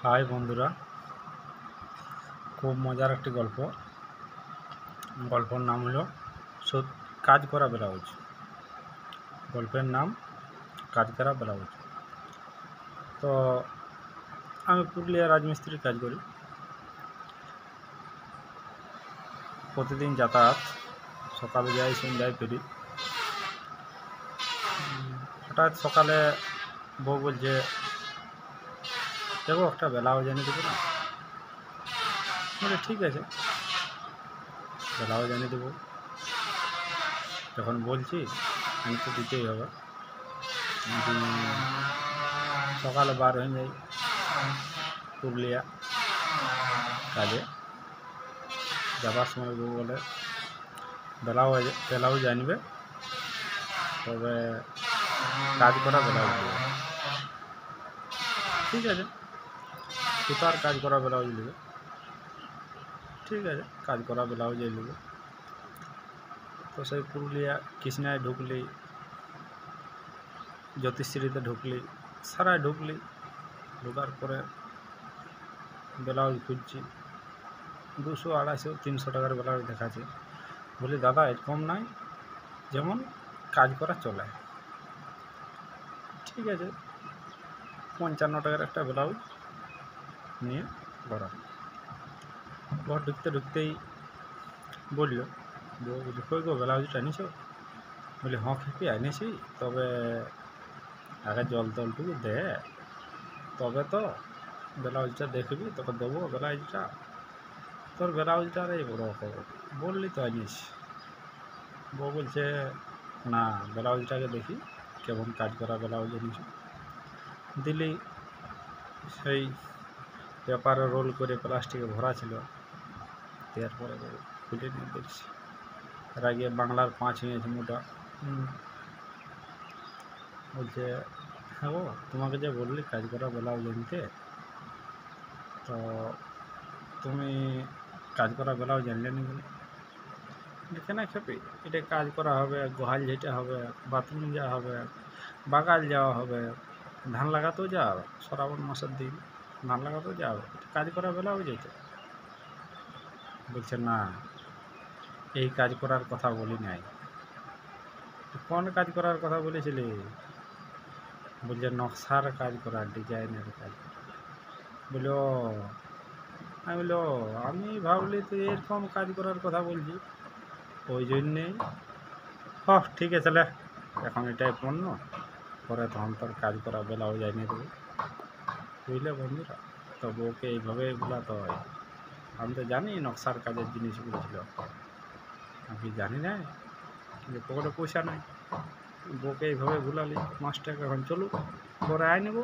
High বন্ধুরা, খুব মজার একটি গল্পর নাম হলো কাজ করা ব্লাউজ। গল্পের নাম কাজ করা ব্লাউজ। তো আমি পুরুলিয়া রাজমিস্ত্রির কাজ করি। প্রতিদিন যাতায়াত, সকালে যাই সন্ধ্যায় ফিরি। হঠাৎ সকালে বউ বলছে, দেখো একটা ব্লাউজ এনে দেবো না? বলে ঠিক আছে, ব্লাউজ এনে দেবো। যখন বলছি আমি তো দিতেই হবে। সকালে বার হয়ে যাই পুরুলিয়া কাজে। যাবার সময় বউ বলে, ব্লাউজ আনবে, তবে কাজ করা ব্লাউজ দেবে। ঠিক আছে, সুতার কাজ করা ব্লাউজ নেবে। ঠিক আছে, কাজ করা ব্লাউজই নেবে। তো সেই পুরুলিয়া কৃষ্ণায় ঢুকলি, জ্যোতিষশ্রীতে ঢুকলি, সারায় ঢুকলি। ঢোকার পরে ব্লাউজ খুঁজছি, 200, 250, 300 টাকার ব্লাউজ দেখাচ্ছে। বলি, দাদা এর কম নাই, যেমন কাজ করা চলে। ঠিক আছে, 55 টাকার একটা ব্লাউজ নিয়ে ঘর ঢুকতেই বলল, বউ বলছে, কই গো ব্লাউজটা এনেছ? বলি, হ্যাঁ খেপি এনেছি, তবে আগে জল টলটুকু দে, তবে তো ব্লাউজটা দেখবি, তোকে দেবো ব্লাউজটা। তোর ব্লাউজটার এই বড় খবর, বললি তো আনিস। বউ বলছে, না ব্লাউজটাকে দেখি কেমন কাজ করা ব্লাউজ এনেছ। দিলি, সেই পেপারে রোল করে প্লাস্টিকে ভরা ছিল। দেওয়ার পরে খুলে নিয়ে দেখছি, এর আগে বাংলার 5 হয়েছে মোটা। বলছে, হ্যাঁ গো, তোমাকে যে বললি কাজ করা ব্লাউজ আনতে, তো তুমি কাজ করা ব্লাউজ আনলে নি? কেন খেপি, এটা কাজ করা হবে, গোহাল যেটা হবে, বাথরুম যাওয়া হবে, বাগাল যাওয়া হবে, ধান লাগাতেও যাওয়া হবে, শ্রাবণ মাসের দিন ধান লাগাতেও যাওয়া হবে, কাজ করা ব্লাউজ এটা। বলছে, না এই কাজ করার কথা বলি নাই। কোন কাজ করার কথা বলেছিলি? বলছে, নকশার কাজ করা, ডিজাইনের কাজ। বলল, আমি বললো, আমি ভাবলি তুই এরকম কাজ করার কথা বলছি, ওই জন্যেই। ঠিক আছে তাহলে, এখন এটাই পণ্য, পরে তখন তোর কাজ করা ব্লাউজ এনে দেবো। বুঝলে বন্ধুরা, তো বউকে এইভাবে ভুলাতে হয়। আমি তো জানি নকশার কাজের জিনিসগুলো ছিল, আমি জানি না যে পকেটে পয়সা নাই। বউকে এইভাবে ভুলালি, 5 টাকা, এখন চলুক, পরে আয় নেবো।